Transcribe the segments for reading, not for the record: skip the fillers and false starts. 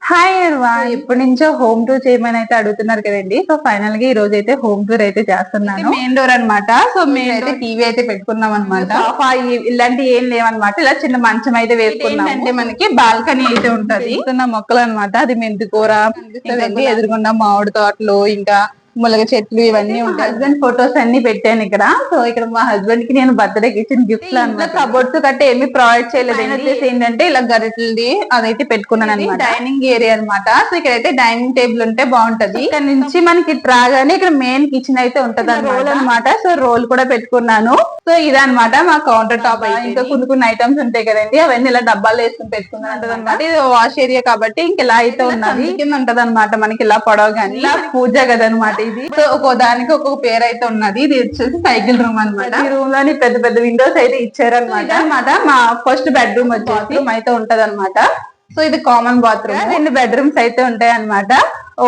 Hi everyone, ఎప్పటి నుంచో home tour చేయమని అయితే అడుగుతున్నారు కదండి. సో ఫైనల్ గా ఈ రోజు అయితే హోమ్ టూర్ అయితే చేస్తున్నాను. మెయిన్ డోర్ అన్నమాట. సో మెయిన్ అయితే టీవీ అయితే పెట్టుకున్నాం అనమాట. సోఫా ఇలాంటి ఏం లేవన్నమాట. ఇలా చిన్న మంచం అయితే వేసుకున్నాం. అంటే మనకి బాల్కనీ అయితే ఉంటది. మొక్కలు అనమాట. అది మెంతి కూర అనిపిస్తుంది. ఎదురుగుండా మామిడి తోటలు, ఇంకా ములగ చెట్లు ఇవన్నీ ఉంటాయి. హస్బెండ్ ఫొటోస్ అన్ని పెట్టాను ఇక్కడ. సో ఇక్కడ మా హస్బెండ్ కి నేను బర్త్డే కి ఇచ్చిన గిఫ్ట్ అనమాట. కబోర్డ్స్ గట్టే ఏమి ప్రొవైడ్ చేయలేదు. వచ్చేసి ఏంటంటే ఇలా గరిటెలది అదైతే పెట్టుకున్నాను అనమాట. డైనింగ్ ఏరియా అనమాట. సో ఇక్కడ అయితే డైనింగ్ టేబుల్ ఉంటే బాగుంటది. ఇక్కడ నుంచి మనకి రాగానే ఇక్కడ మెయిన్ కిచెన్ అయితే ఉంటది అనమాట. సో రోల్ కూడా పెట్టుకున్నాను. సో ఇదనమాట మా కౌంటర్ టాప్. ఇంకా కొన్ని ఐటమ్స్ ఉంటాయి కదండి, అవన్నీ ఇలా డబ్బాలు వేసుకుని పెట్టుకున్నాను అనమాట. ఇది వాష్ ఏరియా కాబట్టి ఇంక ఇలా అయితే ఉన్నది. కింద ఉంటది అనమాట మనకి ఇలా పొడవగానే. ఇలా పూజ గది అనమాట ఇది. సో ఒక్కో దానికి ఒక్కొక్క పేరు అయితే ఉన్నది. ఇది వచ్చేసి సైకిల్ రూమ్ అనమాట. ఈ రూమ్ లోని పెద్ద పెద్ద విండోస్ అయితే ఇచ్చారనమాట. మా ఫస్ట్ బెడ్రూమ్ వచ్చేసి అయితే ఉంటది అనమాట. సో ఇది కామన్ బాత్రూమ్. 2 బెడ్రూమ్స్ అయితే ఉంటాయి అనమాట.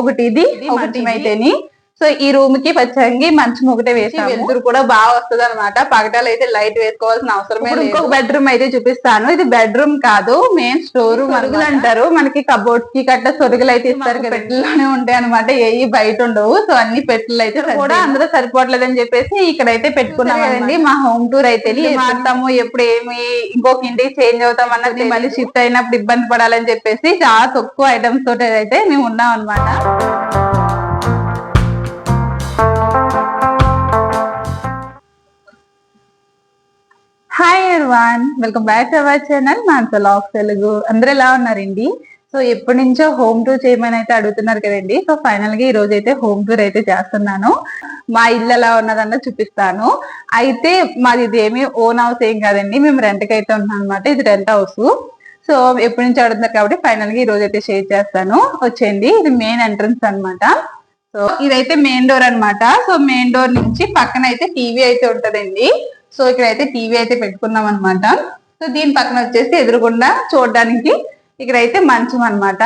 ఒకటి ఇది, ఒకటి అయితేని. సో ఈ రూమ్ కి పచ్చంగి మంచం ఒకటే వేసి వెలుతురు కూడా బాగా వస్తుంది అనమాట. పగటాలు అయితే లైట్ వేసుకోవాల్సిన అవసరమే లేదు. ఇంకొక బెడ్రూమ్ అయితే చూపిస్తాను. ఇది బెడ్రూమ్ కాదు, మెయిన్ స్టోర్ రూమ్. సొరుగులు అంటారు మనకి. కబోర్డ్ కి కట్ట సొరుగులు అయితే ఇస్తారు. పెట్టెల్లోనే ఉంటాయి అనమాట, ఏవి బయట ఉండవు. సో అన్ని పెట్టెలు అయితే కూడా అందరూ సరిపోవట్లేదని చెప్పేసి ఇక్కడైతే పెట్టుకున్నామండి. మా హోమ్ టూర్ అయితే మారుతాము, ఎప్పుడు ఏమి ఇంకొక ఇంటికి చేంజ్ అవుతాం అన్నది, మళ్ళీ షిఫ్ట్ అయినప్పుడు ఇబ్బంది పడాలని చెప్పేసి చాలా తక్కువ ఐటమ్స్ తోటి అయితే మేము ఉన్నాం అనమాట. Hi everyone, welcome back to our channel Mansa vlogs Telugu. అందరూ ఎలా ఉన్నారండి? సో ఎప్పటి నుంచో హోమ్ టూర్ చేయమని అయితే అడుగుతున్నారు కదండి. సో ఫైనల్ గా ఈ రోజు అయితే హోమ్ టూర్ అయితే చేస్తున్నాను. మా ఇల్లు ఎలా ఉన్నదన్న చూపిస్తాను. అయితే మాది ఇదేమి ఓన్ హౌస్ ఏం కాదండి, మేము రెంట్ కి అయితే ఉన్నాం అనమాట. ఇది రెంట్ హౌస్. సో ఎప్పటి నుంచి అడుగుతున్నారు కాబట్టి ఫైనల్ గా ఈ రోజు అయితే షేర్ చేస్తాను. వచ్చేయండి, ఇది మెయిన్ ఎంట్రన్స్ అనమాట. సో ఇదైతే మెయిన్ డోర్ అనమాట. సో మెయిన్ డోర్ నుంచి పక్కన అయితే టీవీ అయితే ఉంటదండి. సో ఇక్కడ అయితే టీవీ అయితే పెట్టుకున్నాం అనమాట. సో దీని పక్కన వచ్చేసి ఎదురుగుండా చూడడానికి ఇక్కడ అయితే మంచం అనమాట.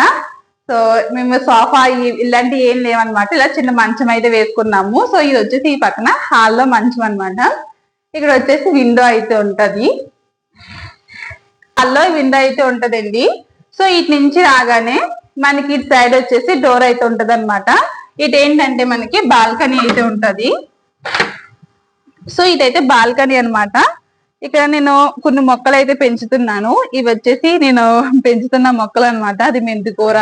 సో మేము సోఫా ఇలాంటి ఏం లేవన్నమాట. ఇలా చిన్న మంచం అయితే వేసుకున్నాము. సో ఇది వచ్చేసి ఈ పక్కన హాల్లో మంచం అనమాట. ఇక్కడ వచ్చేసి విండో అయితే ఉంటది. హాల్లో విండో అయితే ఉంటదండి. సో ఇటు నుంచి రాగానే మనకి ఇటు సైడ్ వచ్చేసి డోర్ అయితే ఉంటది అనమాట. ఇటు ఏంటంటే మనకి బాల్కనీ అయితే ఉంటది. సో ఇదైతే బాల్కనీ అనమాట. ఇక్కడ నేను కొన్ని మొక్కలు అయితే పెంచుతున్నాను. ఇవి వచ్చేసి నేను పెంచుతున్న మొక్కలు అనమాట. అది మెంతి కూర,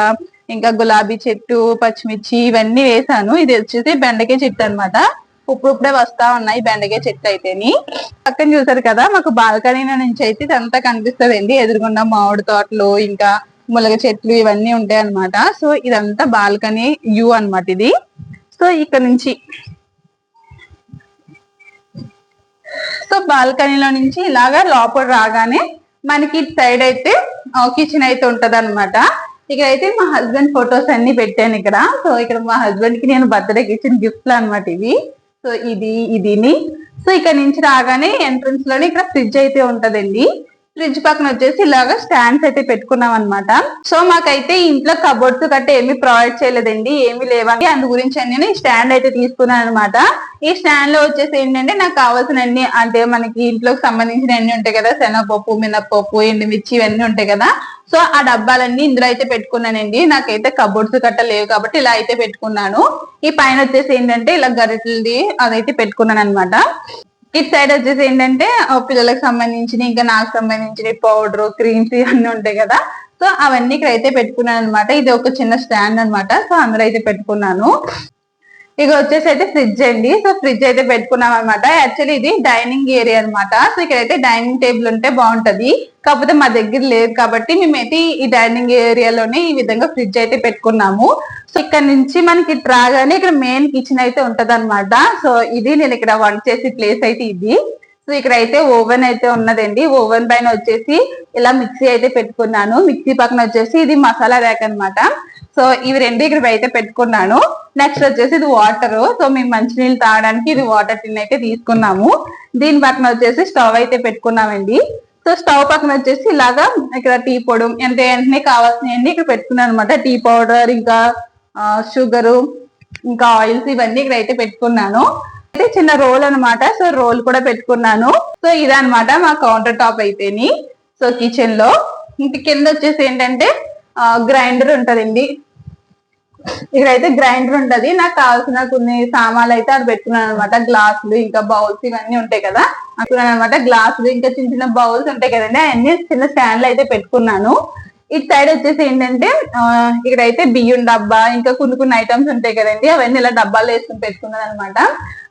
ఇంకా గులాబీ చెట్టు, పచ్చిమిర్చి ఇవన్నీ వేసాను. ఇది వచ్చేసి బెండకాయ చెట్టు అనమాట. ఇప్పుడే వస్తా ఉన్నాయి బెండకాయ చెట్టు అయితేని. పక్కన చూసారు కదా, మాకు బాల్కనీ నుంచి అయితే ఇదంతా కనిపిస్తుంది. ఎదురుగుండా మామిడి తోటలు, ఇంకా ములగ చెట్లు ఇవన్నీ ఉంటాయి అనమాట. సో ఇదంతా బాల్కనీ వ్యూ అనమాట ఇది. సో ఇక్కడ నుంచి బాల్కనీలో నుంచి ఇలాగా లోపల రాగానే మనకి సైడ్ అయితే కిచెన్ అయితే ఉంటది అనమాట. ఇక్కడైతే మా హస్బెండ్ ఫొటోస్ అన్ని పెట్టాను ఇక్కడ. సో ఇక్కడ మా హస్బెండ్ కి నేను బర్త్డే కి ఇచ్చిన గిఫ్ట్లు అనమాట ఇవి. సో ఇదిని. సో ఇక్కడ నుంచి రాగానే ఎంట్రన్స్ లోనే ఇక్కడ ఫ్రిడ్జ్ అయితే ఉంటదండి. ఫ్రిడ్జ్ పక్కన వచ్చేసి ఇలాగా స్టాండ్స్ అయితే పెట్టుకున్నాం అనమాట. సో మాకైతే ఇంట్లో కబోర్డ్స్ గట్ట ఏమి ప్రొవైడ్ చేయలేదండి, ఏమి లేవండి. అందు గురించి నేను స్టాండ్ అయితే తీసుకున్నాను అనమాట. ఈ స్టాండ్ లో వచ్చేసి ఏంటంటే నాకు కావాల్సిన అన్ని, అంటే మనకి ఇంట్లోకి సంబంధించిన అన్ని ఉంటాయి కదా, శనగపప్పు, మినప్పప్పు, ఎండుమిర్చి ఇవన్నీ ఉంటాయి కదా. సో ఆ డబ్బాలన్నీ ఇందులో అయితే పెట్టుకున్నానండి. నాకైతే కబోర్డ్స్ గట్ట లేవు కాబట్టి ఇలా అయితే పెట్టుకున్నాను. ఈ పైన వచ్చేసి ఏంటంటే ఇలా గరిటెలది అదైతే పెట్టుకున్నాను అనమాట. ఇటు సైడ్ వచ్చేసి ఏంటంటే పిల్లలకు సంబంధించిన, ఇంకా నాకు సంబంధించిన పౌడర్, క్రీమ్స్ ఇవన్నీ ఉంటాయి కదా. సో అవన్నీ ఇక్కడ అయితే పెట్టుకున్నాను అనమాట. ఇది ఒక చిన్న స్టాండ్ అనమాట. సో అందులో అయితే పెట్టుకున్నాను. ఇక వచ్చేసి అయితే ఫ్రిడ్జ్ అండి. సో ఫ్రిడ్జ్ అయితే పెట్టుకున్నాం అనమాట. యాక్చువల్లీ ఇది డైనింగ్ ఏరియా అనమాట. సో ఇక్కడైతే డైనింగ్ టేబుల్ ఉంటే బాగుంటది, కాకపోతే మా దగ్గర లేదు కాబట్టి మేమైతే ఈ డైనింగ్ ఏరియాలోనే ఈ విధంగా ఫ్రిడ్జ్ అయితే పెట్టుకున్నాము. సో ఇక్కడ నుంచి మనకి రాగానే ఇక్కడ మెయిన్ కిచెన్ అయితే ఉంటది అనమాట. సో ఇది నేను ఇక్కడ వంట చేసే ప్లేస్ అయితే ఇది. సో ఇక్కడ అయితే ఓవెన్ అయితే ఉన్నదండి. ఓవెన్ పైన వచ్చేసి ఇలా మిక్సీ అయితే పెట్టుకున్నాను. మిక్సీ పక్కన వచ్చేసి ఇది మసాలా ర్యాక్ అనమాట. సో ఇవి రెండు ఇక్కడ అయితే పెట్టుకున్నాను. నెక్స్ట్ వచ్చేసి ఇది వాటర్. సో మేము మంచినీళ్ళు తాగడానికి ఇది వాటర్ టిన్ అయితే తీసుకున్నాము. దీని పక్కన వచ్చేసి స్టవ్ అయితే పెట్టుకున్నామండి. సో స్టవ్ పక్కన వచ్చేసి ఇలాగా ఇక్కడ టీ పొడి వెంటనే కావాల్సినవన్నీ ఇక్కడ పెట్టుకున్నాను అనమాట. టీ పౌడర్, ఇంకా షుగరు, ఇంకా ఆయిల్స్ ఇవన్నీ ఇక్కడ అయితే పెట్టుకున్నాను. అయితే చిన్న రోల్ అనమాట. సో రోల్ కూడా పెట్టుకున్నాను. సో ఇదనమాట మా కౌంటర్ టాప్ అయితేని. సో కిచెన్ లో ఇంక కింద వచ్చేసి ఏంటంటే గ్రైండర్ ఉంటదండి. ఇక్కడైతే గ్రైండర్ ఉంటది. నాకు కావాల్సిన కొన్ని సామాన్లు అయితే అది పెట్టుకున్నాను అనమాట. గ్లాసులు ఇంకా బౌల్స్ ఇవన్నీ ఉంటాయి కదా అనుకున్నాను అనమాట. గ్లాసులు ఇంకా చిన్న చిన్న బౌల్స్ ఉంటాయి కదండి, అవన్నీ చిన్న స్టాండ్లు అయితే పెట్టుకున్నాను. ఇటు సైడ్ వచ్చేసి ఏంటంటే ఇక్కడైతే బియ్యం డబ్బా ఇంకా కొన్ని ఐటమ్స్ ఉంటాయి కదండి, అవన్నీ ఇలా డబ్బాలు వేసుకుని పెట్టుకున్నాను అనమాట.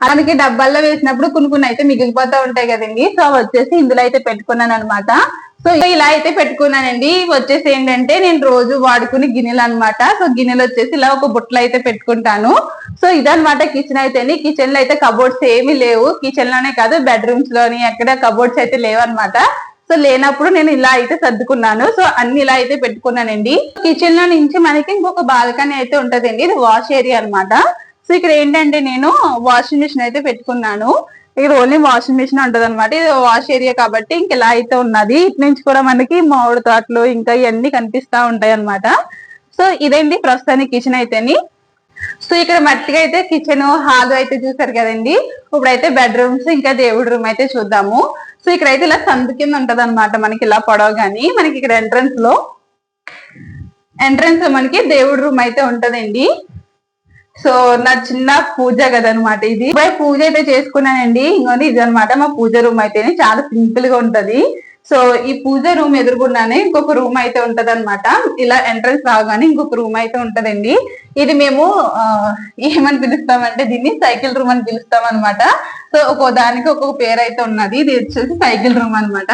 మనకి డబ్బాల్లో వేసినప్పుడు కొన్ని అయితే మిగిలిపోతా ఉంటాయి కదండి, సో అవి వచ్చేసి ఇందులో అయితే పెట్టుకున్నాను అనమాట. సో ఇలా అయితే పెట్టుకున్నానండి. ఇవి వచ్చేసి ఏంటంటే నేను రోజు వాడుకునే గిన్నెలు అనమాట. సో గిన్నెలు వచ్చేసి ఇలా ఒక బుట్టలు అయితే పెట్టుకుంటాను. సో ఇదనమాట కిచెన్ అయితే. కిచెన్ లో అయితే కబోర్డ్స్ ఏమీ లేవు, కిచెన్ లోనే కాదు బెడ్రూమ్స్ లోని ఎక్కడ కబోర్డ్స్ అయితే లేవు అనమాట. సో లేనప్పుడు నేను ఇలా అయితే సర్దుకున్నాను. సో అన్ని ఇలా అయితే పెట్టుకున్నానండి. కిచెన్ లో నుంచి మనకి ఇంకొక బాల్కనీ అయితే ఉంటదండి, ఇది వాష్ ఏరియా అనమాట. సో ఇక్కడ ఏంటంటే నేను వాషింగ్ మిషన్ అయితే పెట్టుకున్నాను. ఇక్కడ ఓన్లీ వాషింగ్ మిషన్ ఉంటది అనమాట. ఇది వాష్ ఏరియా కాబట్టి ఇంక ఇలా అయితే ఉన్నది. ఇటు నుంచి కూడా మనకి మామిడి తోటలు ఇంకా ఇవన్నీ కనిపిస్తా ఉంటాయి అనమాట. సో ఇదేంటి ప్రస్తుతానికి కిచెన్ అయితేని. సో ఇక్కడ మట్టిగా అయితే కిచెన్ హాల్ అయితే చూసారు కదండి. ఇప్పుడైతే బెడ్రూమ్స్ ఇంకా దేవుడి రూమ్ అయితే చూద్దాము. సో ఇక్కడైతే ఇలా సందు కింద ఉంటది అనమాట మనకి ఇలా పొడవ గాని. మనకి ఇక్కడ ఎంట్రన్స్ లో మనకి దేవుడి రూమ్ అయితే ఉంటదండి. సో నా చిన్న పూజ గది అనమాట ఇది. పూజ అయితే చేసుకున్నానండి. ఇంకోటి ఇది అనమాట మా పూజ రూమ్ అయితే, చాలా సింపుల్ గా ఉంటది. సో ఈ పూజ రూమ్ ఎదురుగుండానే ఇంకొక రూమ్ అయితే ఉంటది అనమాట. ఇలా ఎంట్రన్స్ రాగానే ఇంకొక రూమ్ అయితే ఉంటదండి. ఇది మేము ఏమని పిలుస్తామంటే దీన్ని సైకిల్ రూమ్ అని పిలుస్తాం అనమాట. సో ఒక్కో దానికి ఒక్కొక్క పేరు అయితే ఉన్నది. ఇది వచ్చేసి సైకిల్ రూమ్ అనమాట.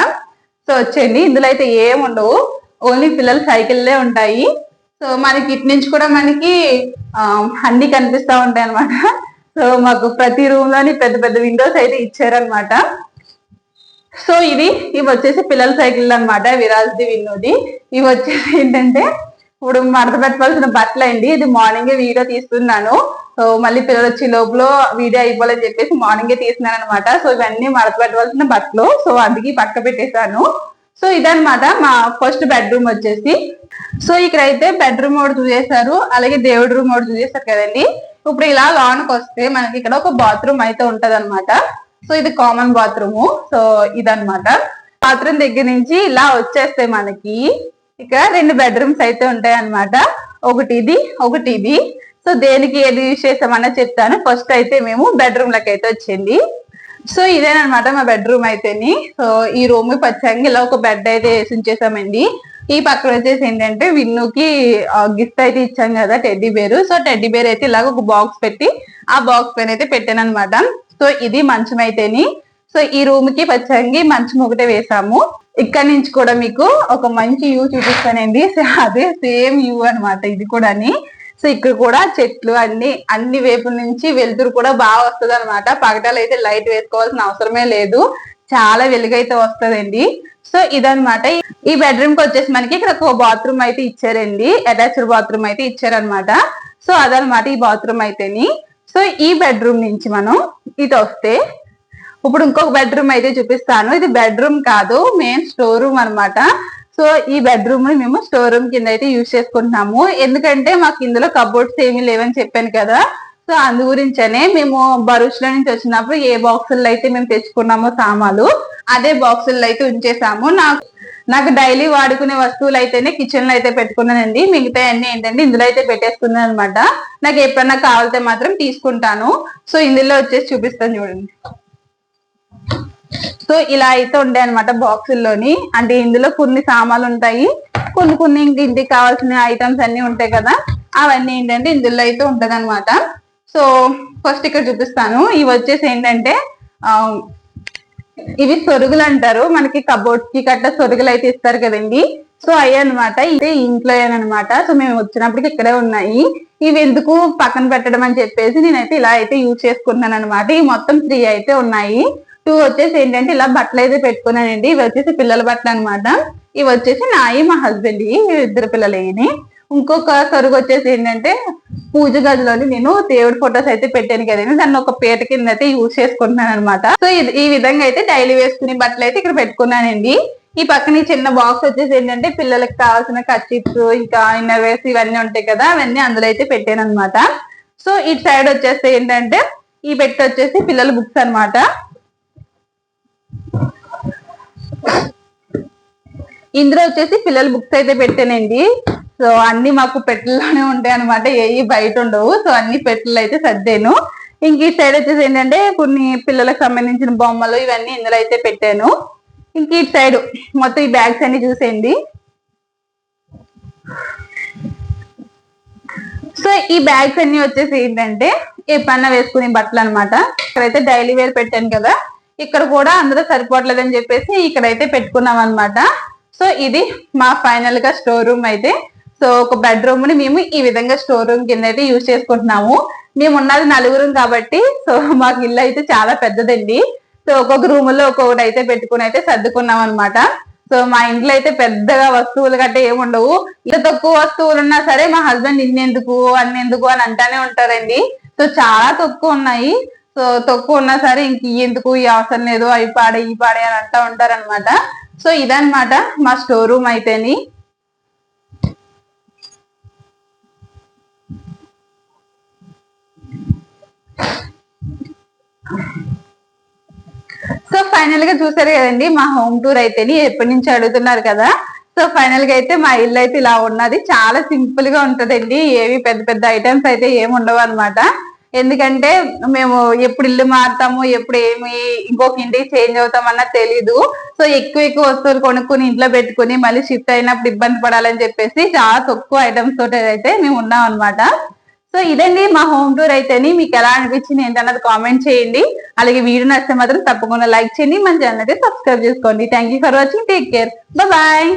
సో వచ్చేయండి, ఇందులో అయితే ఏం ఉండవు, ఓన్లీ పిల్లల సైకిల్లే ఉంటాయి. సో మనకి ఇటు నుంచి కూడా మనకి అన్ని కనిపిస్తా ఉంటాయి అనమాట. సో మాకు ప్రతి రూమ్ లోని పెద్ద పెద్ద విండోస్ అయితే ఇచ్చారనమాట. సో ఇవి వచ్చేసి పిల్లల సైకిల్ అనమాట, విరాజ్ది విన్నోది. ఇవి వచ్చేసి ఏంటంటే ఇప్పుడు మడత పెట్టవలసిన బట్టలు అండి. ఇది మార్నింగే వీడియో తీస్తున్నాను. సో మళ్ళీ పిల్లలు వచ్చి లోపల వీడియో అయిపోవాలని చెప్పేసి మార్నింగే తీస్తున్నాను అనమాట. సో ఇవన్నీ మడత పెట్టవలసిన బట్టలు. సో అందుకే పక్క పెట్టేశాను. సో ఇదనమాట మా ఫస్ట్ బెడ్రూమ్ వచ్చేసి. సో ఇక్కడైతే బెడ్రూమ్ ఒకటి చూసేశారు, అలాగే దేవుడి రూమ్ ఒకటి చూసేశారు కదండి. ఇప్పుడు ఇలా లోనికి వస్తే మనకి ఇక్కడ ఒక బాత్రూమ్ అయితే ఉంటది అనమాట. సో ఇది కామన్ బాత్రూమ్. సో ఇదనమాట బాత్రూమ్ దగ్గర నుంచి ఇలా వచ్చేస్తే మనకి ఇక 2 బెడ్రూమ్స్ అయితే ఉంటాయి అనమాట. ఒకటి ఇది. సో దేనికి ఏది యూజ్ చేసామన్నా చెప్తాను. ఫస్ట్ అయితే మేము బెడ్రూమ్ లకి అయితే వచ్చింది. సో ఇదేనమాట మా బెడ్రూమ్ అయితేని. సో ఈ రూమ్ పచ్చంగా ఇలా ఒక బెడ్ అయితే వేసి ఉంచేసామండి. ఈ పక్కన వచ్చేసి ఏంటంటే విన్నుకి గిఫ్ట్ అయితే ఇచ్చాం కదా, teddy bear. So teddy bear అయితే ఇలాగ ఒక బాక్స్ పెట్టి ఆ బాక్స్ పైన అయితే పెట్టాను అనమాట. సో ఇది మంచం అయితేని. సో ఈ రూమ్ కి పచ్చంగి మంచం ఒకటే వేసాము. ఇక్కడ నుంచి కూడా మీకు ఒక మంచి వ్యూ చూపిస్తానండి. అదే సేమ్ వ్యూ అనమాట ఇది కూడా. సో ఇక్కడ కూడా చెట్లు అన్ని వైపుల నుంచి వెలుతురు కూడా బాగా వస్తుంది అనమాట. పగటాలు అయితే లైట్ వేసుకోవాల్సిన అవసరమే లేదు, చాలా వెలుగైతే వస్తుందండి. సో ఇదనమాట. ఈ బెడ్రూమ్ కి వచ్చేసి మనకి ఇక్కడ ఒక బాత్రూమ్ అయితే ఇచ్చారండి, అటాచ్డ్ బాత్రూమ్ అయితే ఇచ్చారనమాట. సో అదనమాట ఈ బాత్రూమ్ అయితేని. సో ఈ బెడ్రూమ్ నుంచి మనం ఇటు వస్తే ఇప్పుడు ఇంకొక బెడ్రూమ్ అయితే చూపిస్తాను. ఇది బెడ్రూమ్ కాదు, మెయిన్ స్టోర్ రూమ్ అనమాట. సో ఈ బెడ్రూమ్ ని మేము స్టోర్ రూమ్ కింద అయితే యూజ్ చేసుకుంటున్నాము. ఎందుకంటే మాకు ఇందులో కబోర్డ్స్ ఏమీ లేవని చెప్పాను కదా. సో అందు గురించనే మేము భరూచ్ లో నుంచి వచ్చినప్పుడు ఏ బాక్సుల్లో అయితే మేము తెచ్చుకున్నామో సామాన్లు అదే బాక్సుల్లో అయితే ఉంచేసాము. నాకు డైలీ వాడుకునే వస్తువులు అయితేనే కిచెన్ లో అయితే పెట్టుకున్నానండి. మిగతా అన్ని ఏంటంటే ఇందులో అయితే పెట్టేసుకున్నాను అనమాట. నాకు ఎప్పుడన్నా కావాలితే మాత్రం తీసుకుంటాను. సో ఇందులో వచ్చేసి చూపిస్తాను చూడండి. సో ఇలా అయితే ఉండే అనమాట బాక్సుల్లోని. అంటే ఇందులో కొన్ని సామాన్లు ఉంటాయి, కొన్ని ఇంటికి కావాల్సిన ఐటమ్స్ అన్ని ఉంటాయి కదా, అవన్నీ ఏంటంటే ఇందులో అయితే ఉంటది అనమాట. సో ఫస్ట్ ఇక్కడ చూపిస్తాను. ఇవి వచ్చేసి ఏంటంటే ఇవి సొరుగులు అంటారు. మనకి కబోర్డ్స్ కి కట్ట సొరుగులు అయితే ఇస్తారు కదండి. సో అయ్యి అనమాట. ఇదే ఇంట్లో అనమాట. సో మేము వచ్చినప్పటికి ఇక్కడే ఉన్నాయి. ఇవి ఎందుకు పక్కన పెట్టడం అని చెప్పేసి నేనైతే ఇలా అయితే యూజ్ చేసుకుంటున్నాను అనమాట. ఈ మొత్తం 3 అయితే ఉన్నాయి. 2 వచ్చేసి ఏంటంటే ఇలా బట్టలు అయితే పెట్టుకున్నానండి. ఇవి వచ్చేసి పిల్లల బట్టలు అనమాట. ఇవి వచ్చేసి నాయి మా హస్బెండ్, 2 పిల్లలయ్యి. ఇంకొక సొరుగు వచ్చేసి ఏంటంటే పూజ గదిలోని నేను దేవుడి ఫొటోస్ అయితే పెట్టాను కదండి, దాన్ని ఒక పీట కింద అయితే యూజ్ చేసుకుంటున్నాను అనమాట. సో ఈ విధంగా అయితే డైలీ వేసుకునే బట్టలు అయితే ఇక్కడ పెట్టుకున్నానండి. ఈ పక్కన ఈ చిన్న బాక్స్ వచ్చేసి ఏంటంటే పిల్లలకి కావాల్సిన కర్చీఫ్స్ ఇంకా ఇన్నర్ వేర్స్ ఇవన్నీ ఉంటాయి కదా, అవన్నీ అందులో అయితే పెట్టాను అనమాట. సో ఇటు సైడ్ వచ్చేస్తే ఏంటంటే ఈ పెట్టి వచ్చేసి పిల్లల బుక్స్ అనమాట. ఇందులో వచ్చేసి పిల్లల బుక్స్ అయితే పెట్టానండి. సో సో అన్ని మాకు పెట్టెల్లోనే ఉంటాయి అనమాట, ఏవి బయట ఉండవు. సో అన్ని పెట్టెలు అయితే సర్దాను. ఇంక ఈ సైడ్ వచ్చేసి ఏంటంటే కొన్ని పిల్లలకు సంబంధించిన బొమ్మలు ఇవన్నీ ఇందులో అయితే పెట్టాను. ఇంక ఈ సైడ్ మొత్తం ఈ బ్యాగ్స్ అన్ని చూసేయండి. సో ఈ బ్యాగ్స్ అన్ని వచ్చేసి ఏంటంటే ఎప్పుడన్నా వేసుకునే బట్టలు అనమాట. ఇక్కడైతే డైలీ వేర్ పెట్టాను కదా, ఇక్కడ కూడా అందులో సరిపోవట్లేదని చెప్పేసి ఇక్కడైతే పెట్టుకున్నాం అనమాట. సో ఇది మా ఫైనల్ గా స్టోర్ రూమ్ అయితే. సో ఒక బెడ్రూమ్ ని మేము ఈ విధంగా స్టోర్ రూమ్ కింద అయితే యూజ్ చేసుకుంటున్నాము. మేము ఉన్నది నలుగురం కాబట్టి సో మాకు ఇల్లు అయితే చాలా పెద్దదండి. సో ఒక్కొక్క రూమ్ లో ఒక్కొక్కటి అయితే పెట్టుకుని అయితే సర్దుకున్నాం అనమాట. సో మా ఇంట్లో అయితే పెద్దగా వస్తువులు గట్ట ఏముండవు. ఇంత తక్కువ వస్తువులు ఉన్నా సరే మా హస్బెండ్ ఇన్నెందుకు అన్నెందుకు అని అంటానే ఉంటారండి. సో చాలా తక్కువ ఉన్నాయి. సో తక్కువ ఉన్నా సరే ఇంక ఎందుకు ఈ అవసరం లేదు, అవి పాడే ఈ పాడే అని అంటా ఉంటారనమాట. సో ఇదనమాట మా స్టోర్ రూమ్ అయితేని. సో ఫైనల్ గా చూసారు కదండి మా హోమ్ టూర్ అయితేని. ఎప్పటి నుంచి అడుగుతున్నారు కదా. సో ఫైనల్ గా అయితే మా ఇల్లు అయితే ఇలా ఉన్నది. చాలా సింపుల్ గా ఉంటదండి, ఏవి పెద్ద పెద్ద ఐటమ్స్ అయితే ఏమి ఉండవు అనమాట. ఎందుకంటే మేము ఎప్పుడు ఇల్లు మారుతాము, ఎప్పుడు ఏమి ఇంకొక ఇంటికి చేంజ్ అవుతామన్నా తెలీదు. సో ఎక్కువ ఎక్కువ వస్తువులు కొనుక్కుని ఇంట్లో పెట్టుకుని మళ్ళీ షిఫ్ట్ అయినప్పుడు ఇబ్బంది పడాలని చెప్పేసి చాలా తక్కువ ఐటమ్స్ తోటి అయితే మేము ఉన్నాం అనమాట. సో ఇదండి మా హోమ్ టూర్ అయితేని. మీకు ఎలా అనిపించింది ఏంటన్నది కామెంట్ చేయండి. అలాగే వీడియో నచ్చితే మాత్రం తప్పకుండా లైక్ చేయండి, మన ఛానల్ అయితే సబ్స్క్రైబ్ చేసుకోండి. Thank for watching. Take care. Bye.